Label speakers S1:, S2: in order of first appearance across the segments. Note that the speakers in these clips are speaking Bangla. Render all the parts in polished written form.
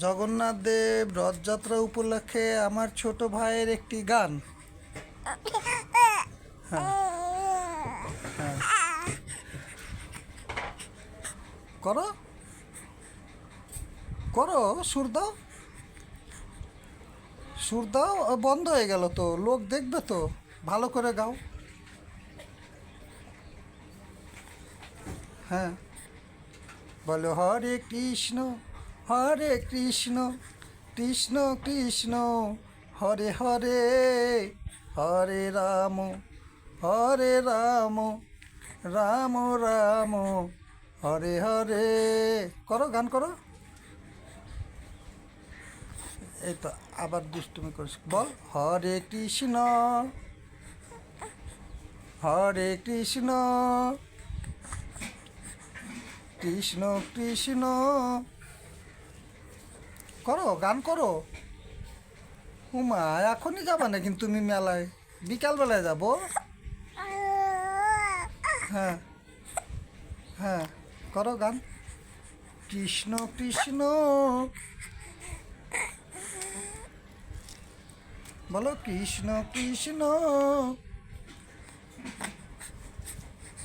S1: জগন্নাথ দেব রথযাত্রা উপলক্ষে আমার ছোট ভাইয়ের একটি গান। হ্যাঁ, হ্যাঁ, করো করো, সুর দাও, সুর দাও। বন্ধ হয়ে গেল তো, লোক দেখবে তো। ভালো করে গাও। হ্যাঁ, বলো হরে কৃষ্ণ, হরে কৃষ্ণ, কৃষ্ণ কৃষ্ণ, হরে হরে, হরে রাম, হরে রাম, রাম রাম, হরে হরে। করো, গান করো। এই তো আবার দুষ্টুমি করিস, বল হরে কৃষ্ণ, হরে কৃষ্ণ, কৃষ্ণ কৃষ্ণ। করো, গান করো। উমা, এখনই যাবা না কিন্তু তুমি মেলায়? বিকালবেলায় যাবো। হ্যাঁ, হ্যাঁ, করো গান। কৃষ্ণ কৃষ্ণ, বলো কৃষ্ণ কৃষ্ণ,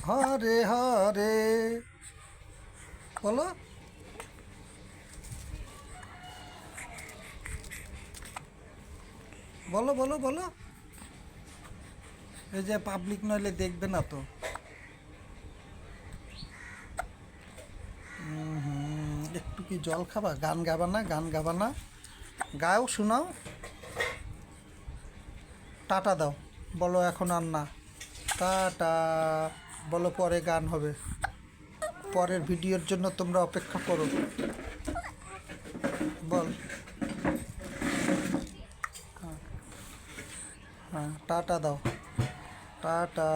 S1: হরে হরে, বলো। বলো বলো বলো। এই যে পাবলিক নইলে দেখবে না তো। একটু কি জল খাবা? গান গাবা না? গান গাবা না? গাও, শোনাও। টাটা দাও, বলো এখন আর না। টাটা বলো, পরে গান হবে। পরের ভিডিওর জন্য তোমরা অপেক্ষা করো। বল। হ্যাঁ, টাটা দাও, টাটা।